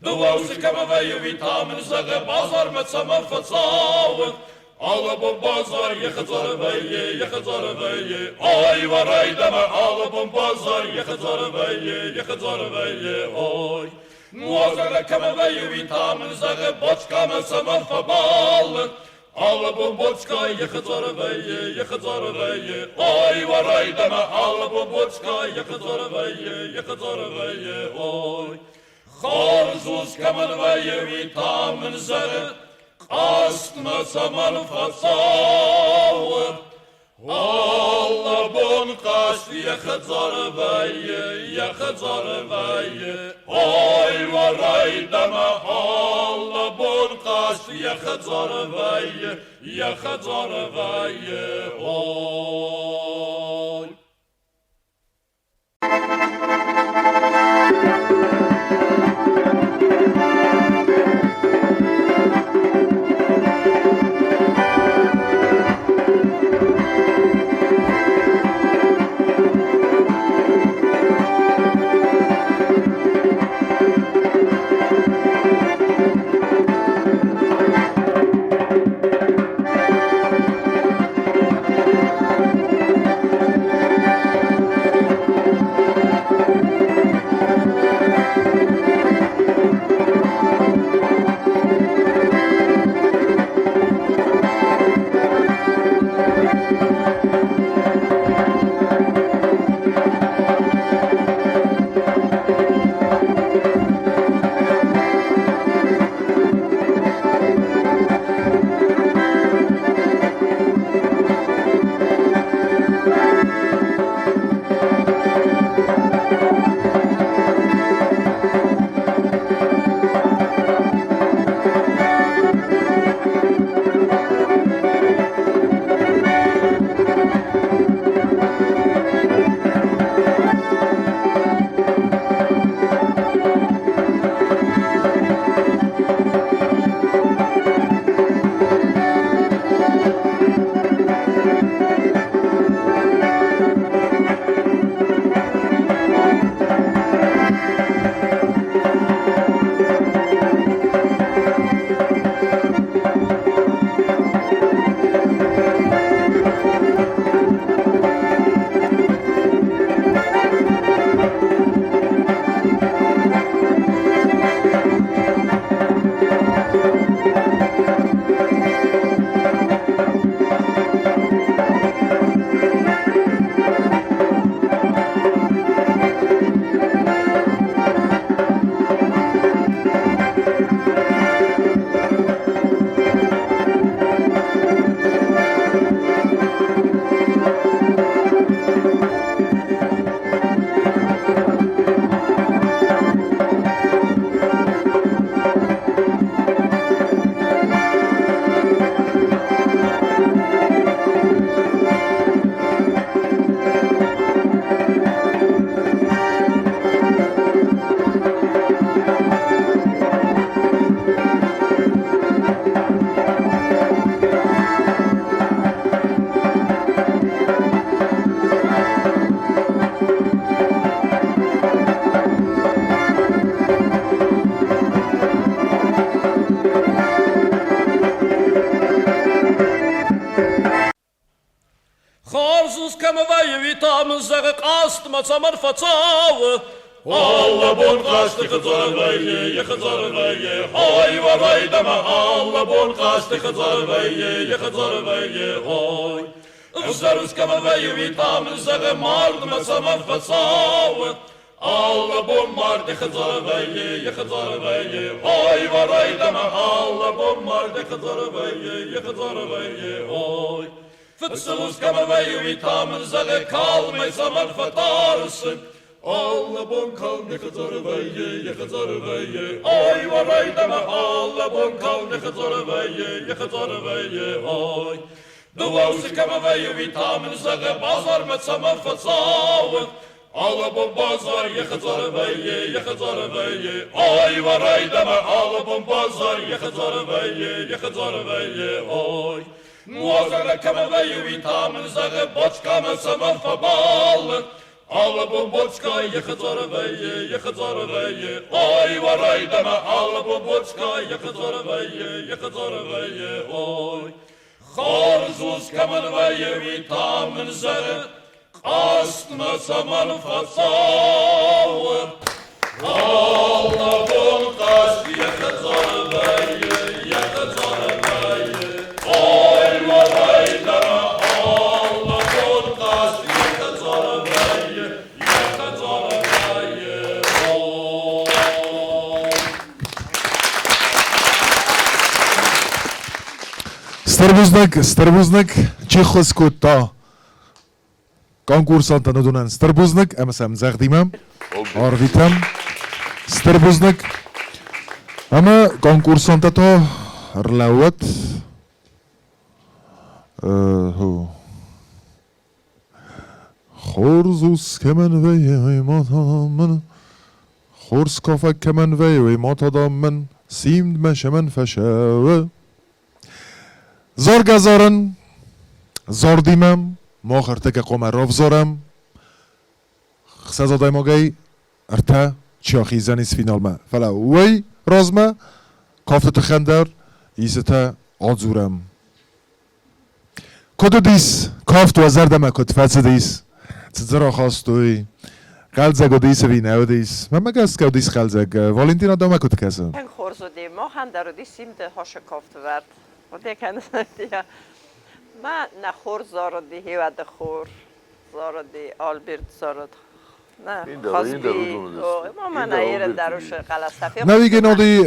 Duavsı kamamayı vitamin zağı bazar met zaman fatsavın Allah bon bazar ya kadar vayye ya kadar vayye Ay varay deme Allah bon bazar ya kadar vayye ya kadar vayye Ay Muazzara kama ve vitamin zağı boçkama saman fabalın Alla bombotska, je khazarvaye, oy waray dama alla bombotska, je khazarvaye, oy. Kharzus kamanvaye vitamin zare, qastma saman fatsaw. Alla bon qast je khazarvaye, oy waray dama alla bon qast je khazarvaye, oy. Saman fatsaw alla bon qast khazarvaye hoy waray dama alla bon qast khazarvaye hoy uzarus kamavaye vitamin zagh mard ma saman fatsaw alla bon mard khazarvaye hoy waray dama alla bon mard khazarvaye hoy Fatsalus kamavaye vitamin zagh kalmay saman fatarsin alla bon kalne khazarvaye oy waray dama alla bon kalne khazarvaye oy Duvaus kamavaye vitamin zagh bazar mat saman fatsaw alla bon bazar khazarvaye oy waray dama alla bon bazar khazarvaye oy Muazara kamavaye vitamin zagh bochka ma saman fabal alla bon bochka khazarvaye oy waray dama alla bon bochka khazarvaye oy Kharzus kamavaye vitamin zagh qastma saman fatsaw alla bon qast khazarvaye Starbuznik, Чехоскота. Конкурсанта надунан Starbuznik, ама сам захдимам. Орвитам. Starbuznik. Ама конкурсанта то рлауат. خورزوس كمن وی ماتامن خورس کافک کمن وی ماتادامن سیمد مشمن فشاوه زار گزارن زار دیمم ما خرتک قوم راف زارم خسازاده ماگی ارتا چاخی زنیس فینال ما فلا وی رازمه کافت خندر ایستا آزورم کدو دیس کافت و زردمه کد فزه دیس تزرا خواستوی خلزگ و دیس وی نو دیس من مگست که دیس خلزگ والنتینا دامه کد کسم من خورزو دی ما خندر و دیسیم ده هاش کافت ورد و دیکنه دیا ما نخور زارد دی هیوه ده خور زارد دی آلبرت زارد نه خواست بی ما من ایر دروش قلصفی نویگه نادی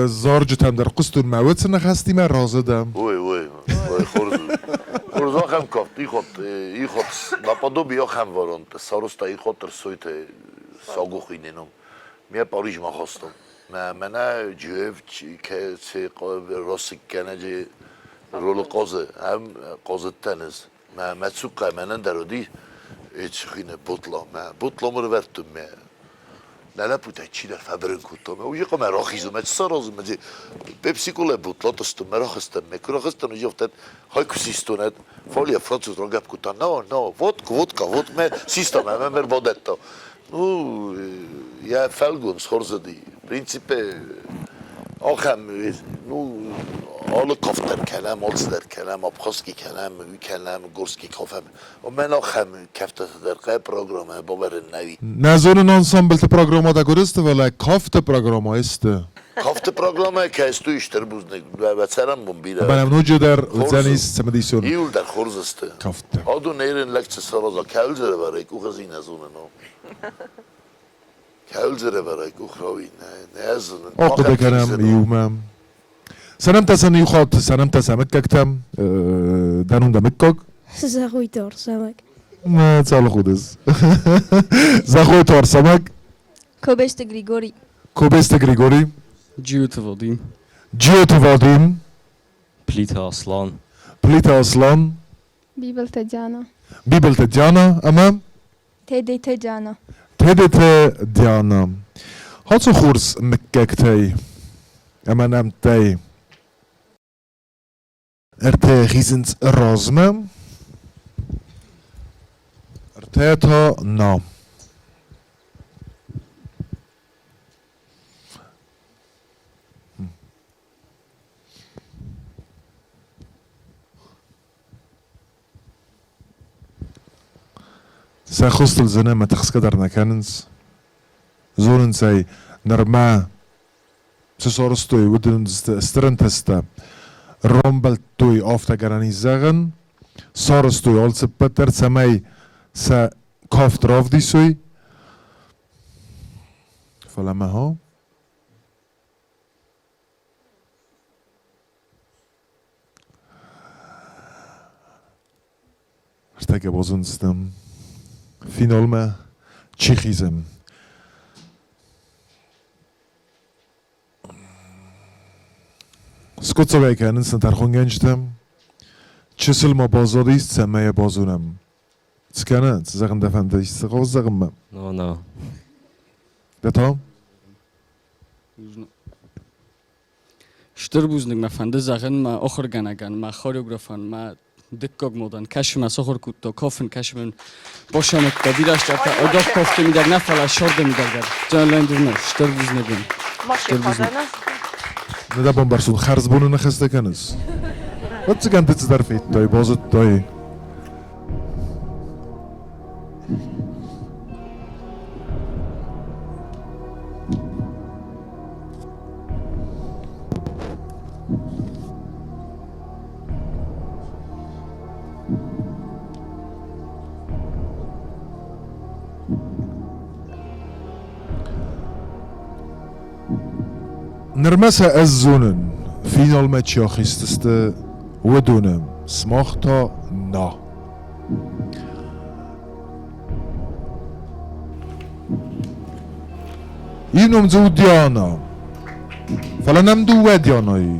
زار جتم در قستون موت سنه خستی من رازه دم وای خورزو هم کافت ای خود نپادو بیا هم وارند سارستا ای خود ترسویت ساگو خینینم میه پاریج ما خواستم من جوف که چه راست کنه جه رول قازه هم قازه تنز من سوقه منن درودی ایچ خینه بطلا مرو وردم نه بوده چی در فبرن کتام اوجی قام راخیزم چه سرازم مجی پپسی کوله بطلا تستم مراخستم مکراخستم اوجی افتاد های کسیستوند فالی فرانسوز را گپ کتان نه ودکا من سیستم من مر ودتا یا فلگون سخورزدی پرینسیپ آخم حالا کافتر کلم آلزدر کلم آبخاسکی کلم گرسکی کافم و من آخم کفت در قای پروگرامه باور نوی نزون انسامبل پروگراما دا گرست ولی کافت پروگراما است کافت پروگرامه که استو اشتر بوزنگ و سرم بمبیره بنام نوجه در زنیست سمدیسون ایول در خورز است کافت آدو نیرن لکچه سرازا کلزره برای که خزی نزونه نو کلزره برای که خواهی نزونه آقا دکنم ایومم سنم تسن یخواد سنم تسمک ککتم دانون دمکک زخوی تار سمک نه چال خودز زخوی تار سمک کوبست گریگوری جیوت وادیم پلیت aslan بیبل تجانا اما تدی تجانا دیانا هاتو خورس مککتی اما نمتی ارته خیزنز رازمه ارته تا نام سای خوستل زنه ما تخسکه در نکننز زورن سای نرما سسارستوی ودن استرنتستا رومبلتوی آفتگرانی زغن سارستوی آلس پتر سمای سا کافت راف دیسوی فلما ها ارتگه بازنستم فینال ما چی خیزم سکوتسا کنن سنترخون گنجتم چسل ما بازاریست سمه بازونم سکنه زغن دفن دیست قوز زغن ما نه دتا شتر بوزنگ ما فنده زغن ما آخر گنگن ما خاریوگرافان ما دکاگ مودن کشم از آخر کتا کافن کشمن باشم اکتا بیرش جرتا اگاه کافته میدر نفل شارده میدر جان لندرنه شتر بوزنگن ماشی خواهدن ندا بامبرسون خرز بونو نخسته کنز وقتی کنده چه در فیت دای بازد دای نرمسه از زونن فینال ما چیا خیستسته ودونم سماختا نا اینم زو دیانا فلانم دو دیانایی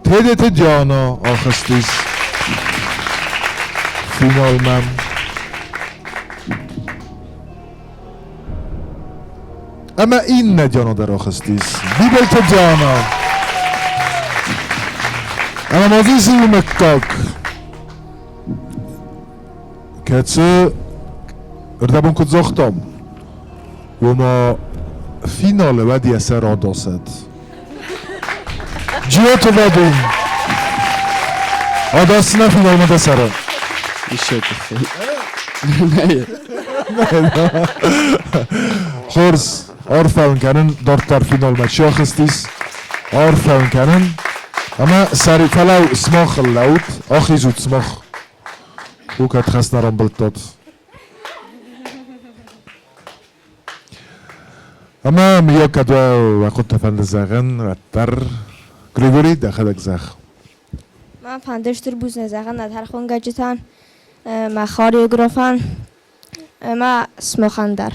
تدت دیانا آخستیس فینال من اما این ندیانا در آخستیس بیبلت دیانا اما مازی سیو مکاک کتسه اردبون کد زختم و ما فینال ودی اثر را داست جیوت ودون آداستنا فینال مده سره ایشه بخیر خورس آرفاون کنن دارتر فینال مچی آخستیس آرفاون کنن اما سری فلو اسماخ اللوت آخی زود اسماخ او کت خست نرم بلتاد اما ميو كدوا وقت تفند زغن وتر گریگوری داخل زخ من پندشتر بوز نزغن ندهر خون گجتن ما خاریوگرافان ما سمخندر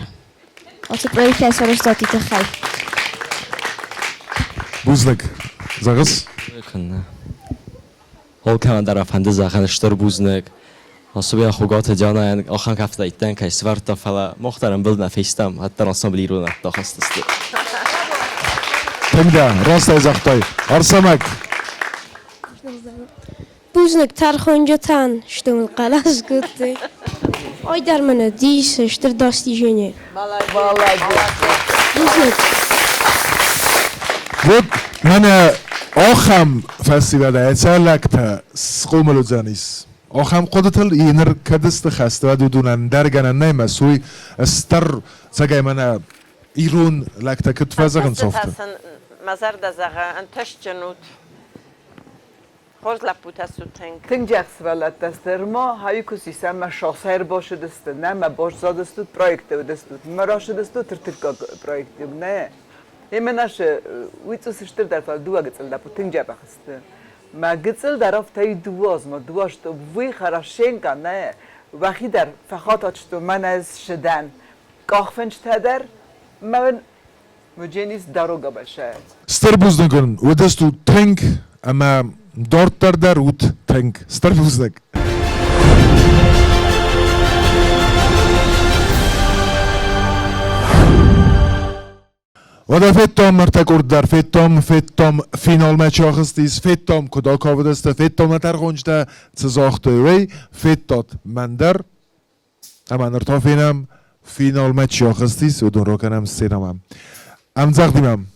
واسه پرویکت اثرش داتی تخیل بوزنک زغس کنه هول كمان در افنده زغنشتر بوزنک Особенно хугата جانا آخان کفت ایتن که سوارتا فلا مختارم بلد نفیستم حتی راسم بلیرون حتی خستستی. تمدا راست از اختای آرسمک. بوزنک ترخونجا تن شتم قلاس گفته. آی در من دیس اشتر دستی جنی. بوزنک. بود من آخام فستیوال اتسالکت سقوملو زنیس. آخام قدرتل اینر کدست خسته و دودونن درگنن نه مسوی استر سعی من ایران لکت کت فزگن صفته. مزار دزاغ انتش جنود. خوش لپوت سوتنگ. تنجاکس ولات دستر ما هایی کسی سم شخصیر باشه دست نه ما باش زادست پرویکت دست مراش دست ترتیب پرویکت نه. همیناش ویتو سشتر در فال دو اگه لپوت تنجاب خسته. ما گذل در افتای دواز ما دواش تو وی خراشین کنه وقتی در فخات آچتو من از شدن کاخفنج تدر من مجنیس داروگا باشه ستر بوزنگن و دستو تنگ اما دارت در اوت تنگ ستر بوزنگ و در فیتام مرتکورد در فیتام فینال مچ آخستیس فیتام کدا کاودسته فیتام نتر خونجده تزاخته وی فیتات مندر اما نرتا فینم فینال مچ آخستیس و دون رو کنم سینم هم زغدیمم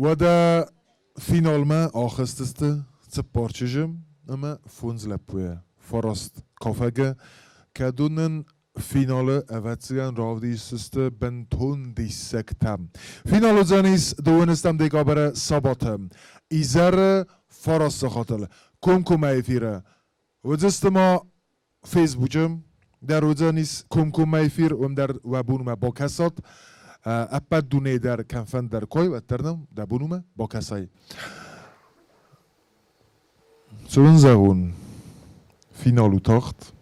و در فینال ما آخستسته تپارچجم اما فونز لپویه فراست کافگه که دونن فینال اوتسیان راودی سسته بنتون دیسکتم فینال زنیس دوونستم دیگه بره ساباتم ایزر فراست خاطر کم ایفیره و جست ما فیسبوکم در وزنیس کم ایفیر و در وبون ما با کسات اپا دونه در کنفن در کوی و ترنم در بونومه با کسای سون زغون فینالو تاخت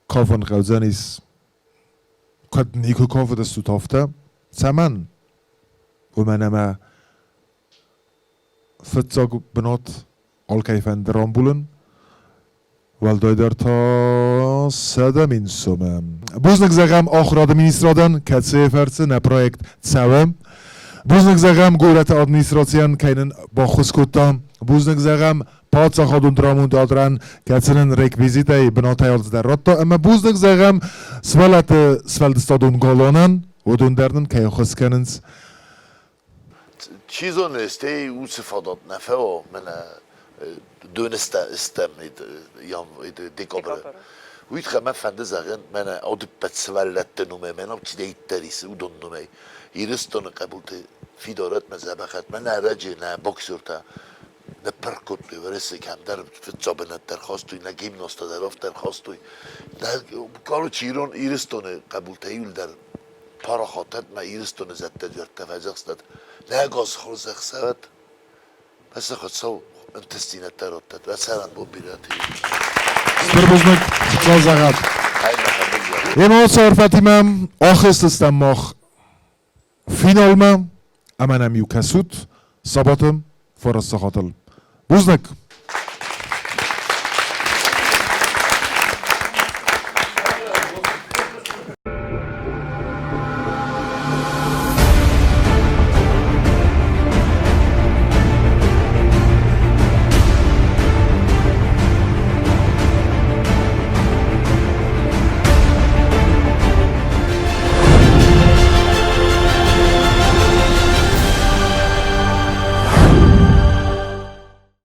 کافن خوزنیس کد نیکو کافه دستو تافته سمن و منما فتزاگ بنات آل کیفن درام بولن والدای در تا سدم این سومم بوزنک زغم آخر آدمینیسترادن کتسه فرسه نه پرویکت سوم بوزنک زغم گورت آدمینیستراسیان کینن با خسکوتان بوزنک زغم پادسا خودون درامون دادرن کتسنن ریکویزیتای بناتای آلز در راتا اما بوزنک زغم سوالدستادون گالانن و دون دردن که خسکننز چیزو نسته او صفادات نفه و من دونسته استم یا دیکابره وید خمن فنده زغن من آدم بتسولت نومه من آب چیده ایتریسه و دون نومه ایرستان قبول ته فیدارت مزبخت من نه رجه نه بکسور تا نه پرکوت ورسه کم در فتزابنت درخواستوی نه گیمناستا دراف درخواستوی نه کارو چیرون ایرستان قبول ته یول در پارا خاطر ما ایرستان زده جرد تفجرستد نه گاز خورزخ سوت بس خود سو انتستینت دراتت و سرن با بیراتی Spurbuznik, Zagad. Ema sarfatimam, akhestastam mach finalma, amanam yukasut, sabatam, farasakhatal. Buznik.